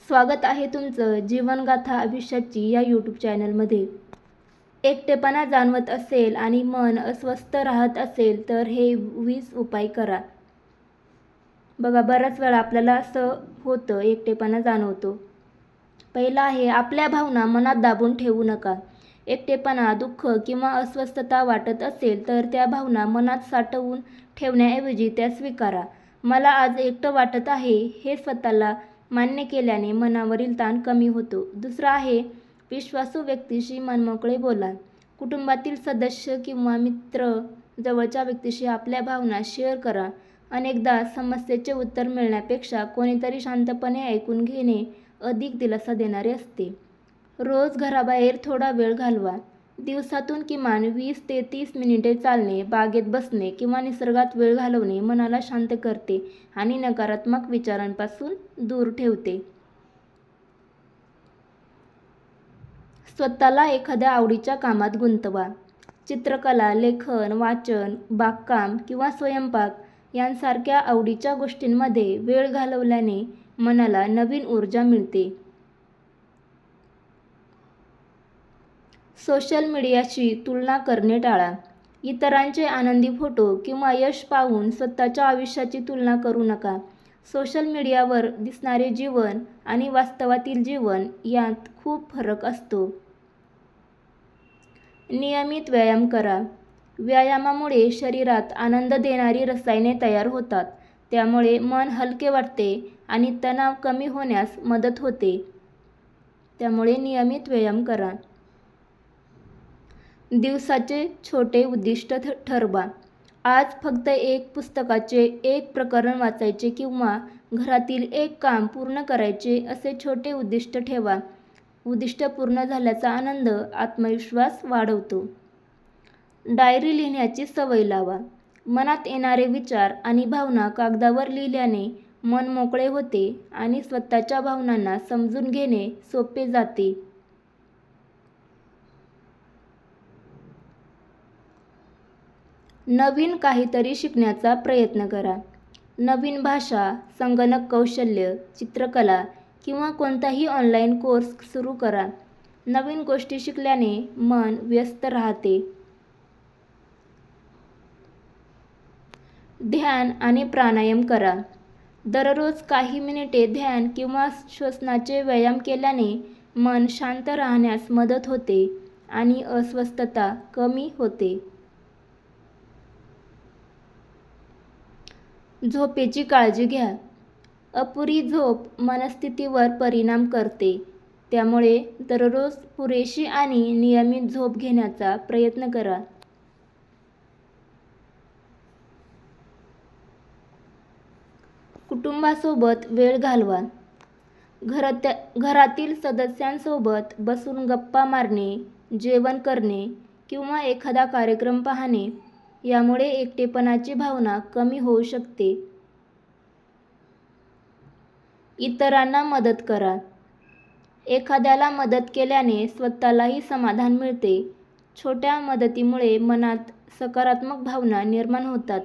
स्वागत आहे तुमचं जीवनगाथा आयुष्याची या यूट्यूब चॅनलमध्ये. एकटेपणा जाणवत असेल आणि मन अस्वस्थ राहत असेल तर हे 20 उपाय करा. बघा, बऱ्याच वेळा आपल्याला असं होतं, एकटेपणा जाणवतो. पहिला आहे, आपल्या भावना मनात दाबून ठेवू नका. एकटेपणा, दुःख किंवा अस्वस्थता वाटत असेल तर त्या भावना मनात साठवून ठेवण्याऐवजी त्या स्वीकारा. मला आज एकटं वाटत आहे हे स्वतःला मान्य केल्याने मनावरील ताण कमी होतो. दुसरा आहे, विश्वासू व्यक्तीशी मनमोकळे बोला. कुटुंबातील सदस्य किंवा मित्र जवळच्या व्यक्तीशी आपल्या भावना शेअर करा. अनेकदा समस्येचे उत्तर मिळण्यापेक्षा कोणीतरी शांतपणे ऐकून घेणे अधिक दिलासा देणारे असते. रोज घराबाहेर थोडा वेळ घालवा. दिवसातून किमान 20 ते 30 मिनिटे चालणे, बागेत बसणे किंवा निसर्गात वेळ घालवणे मनाला शांत करते आणि नकारात्मक विचारांपासून दूर ठेवते. स्वतःला एखाद्या आवडीच्या कामात गुंतवा. चित्रकला, लेखन, वाचन, बागकाम किंवा स्वयंपाक यांसारख्या आवडीच्या गोष्टींमध्ये वेळ घालवल्याने मनाला नवीन ऊर्जा मिळते. सोशल मीडियाशी तुलना करणे टाळा. इतरांचे आनंदी फोटो किंवा यश पाहून स्वतःच्या आयुष्याची तुलना करू नका. सोशल मीडियावर दिसणारे जीवन आणि वास्तवातील जीवन यात खूप फरक असतो. नियमित व्यायाम करा. व्यायामामुळे शरीरात आनंद देणारी रसायने तयार होतात. त्यामुळे मन हलके वाटते आणि तणाव कमी होण्यास मदत होते. त्यामुळे नियमित व्यायाम करा. दिवसाचे छोटे उद्दिष्ट ठरवा. आज फक्त एक पुस्तकाचे एक प्रकरण वाचायचे किंवा घरातील एक काम पूर्ण करायचे असे छोटे उद्दिष्ट ठेवा. उद्दिष्ट पूर्ण झाल्याचा आनंद आत्मविश्वास वाढवतो. डायरी लिहिण्याची सवय लावा. मनात येणारे विचार आणि भावना कागदावर लिहिल्याने मन मोकळे होते आणि स्वतःच्या भावनांना समजून घेणे सोपे जाते. नवीन काहीतरी शिकण्याचा प्रयत्न करा. नवीन भाषा, संगणक कौशल्य, चित्रकला किंवा कोणताही ऑनलाईन कोर्स सुरू करा. नवीन गोष्टी शिकल्याने मन व्यस्त राहते. ध्यान आणि प्राणायाम करा. दररोज काही मिनिटे ध्यान किंवा श्वसनाचे व्यायाम केल्याने मन शांत राहण्यास मदत होते आणि अस्वस्थता कमी होते. झोपेची काळजी घ्या. अपुरी झोप मनस्थितीवर परिणाम करते. त्यामुळे दररोज पुरेशी आणि नियमित झोप घेण्याचा प्रयत्न करा. कुटुंबासोबत वेळ घालवा. घरातील सदस्यांसोबत बसून गप्पा मारणे, जेवण करणे किंवा एखादा कार्यक्रम पाहणे यामुळे एकटेपणाची भावना कमी होऊ शकते. इतरांना मदत करा. एखाद्याला मदत केल्याने स्वतःलाही समाधान मिळते. छोट्या मदतीमुळे मनात सकारात्मक भावना निर्माण होतात.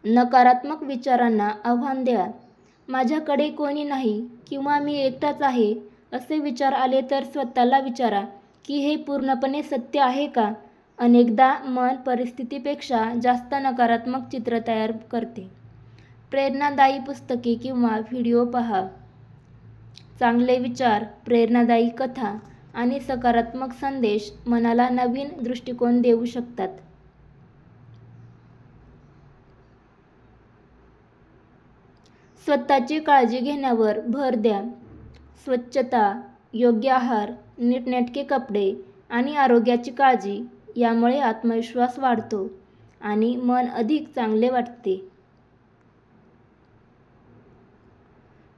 नकारात्मक विचारांना आव्हान द्या. माझ्याकडे कोणी नाही किंवा मी एकटाच आहे असे विचार आले तर स्वतःला विचारा की हे पूर्णपणे सत्य आहे का? अनेकदा मन परिस्थितीपेक्षा जास्त नकारात्मक चित्र तयार करते. प्रेरणादायी पुस्तके किंवा व्हिडिओ पहा. चांगले विचार, प्रेरणादायी कथा आणि सकारात्मक संदेश मनाला नवीन दृष्टिकोन देऊ शकतात. स्वतःची काळजी घेण्यावर भर द्या. स्वच्छता, योग्य आहार, नीटनेटके कपडे आणि आरोग्याची काळजी यामुळे आत्मविश्वास वाढतो आणि मन अधिक चांगले वाटते.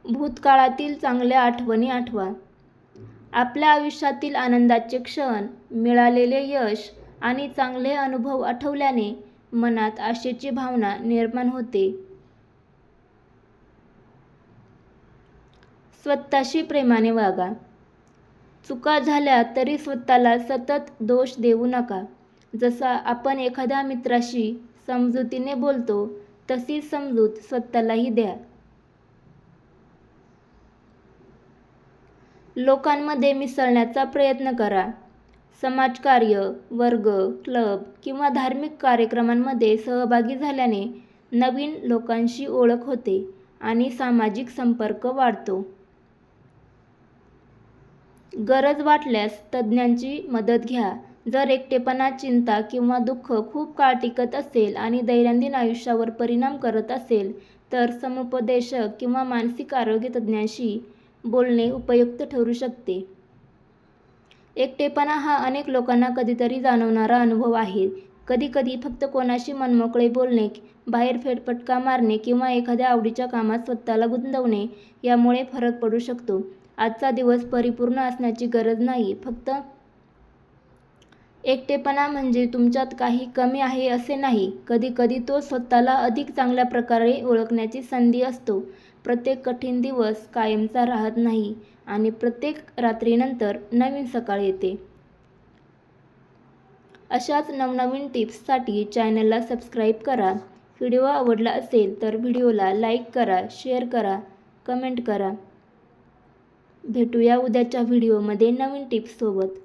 भूतकाळातील चांगल्या आठवणी आठवा. आपल्या आयुष्यातील आनंदाचे क्षण, मिळालेले यश आणि चांगले अनुभव आठवल्याने मनात आशेची भावना निर्माण होते. स्वतःशी प्रेमाने वागा. चुका झाल्या तरी स्वतःला सतत दोष देऊ नका. जसा आपण एखाद्या मित्राशी समजुतीने बोलतो तशीच समजूत स्वतःलाही द्या. लोकांमध्ये मिसळण्याचा प्रयत्न करा. समाजकार्य, वर्ग, क्लब किंवा धार्मिक कार्यक्रमांमध्ये सहभागी झाल्याने नवीन लोकांशी ओळख होते आणि सामाजिक संपर्क वाढतो. गरज वाटल्यास तज्ज्ञांची मदत घ्या. जर एकटेपणा, चिंता किंवा दुःख खूप काळ टिकत असेल आणि दैनंदिन आयुष्यावर परिणाम करत असेल, तर समुपदेशक किंवा मानसिक आरोग्य तज्ज्ञांशी बोलणे उपयुक्त ठरू शकते. एकटेपणा हा अनेक लोकांना कधीतरी जाणवणारा अनुभव आहे. कधीकधी फक्त कोणाशी मनमोकळे बोलणे, बाहेर फेरफटका मारणे किंवा एखाद्या आवडीच्या कामात स्वतःला गुंतवणे यामुळे फरक पडू शकतो. आजचा दिवस परिपूर्ण असण्याची गरज नाही. फक्त एकटेपणा म्हणजे तुमच्यात काही कमी आहे असे नाही. कधीकधी तो स्वतःला अधिक चांगल्या प्रकारे ओळखण्याची संधी असतो. प्रत्येक कठीण दिवस कायमचा राहत नाही आणि प्रत्येक रात्रीनंतर नवीन सकाळ येते. अशाच नवनवीन टिप्ससाठी चॅनलला सबस्क्राईब करा. व्हिडिओ आवडला असेल तर व्हिडिओला लाईक करा, शेअर करा, कमेंट करा. भेटूया उद्याच्या व्हिडिओमध्ये नवीन टिप्ससोबत.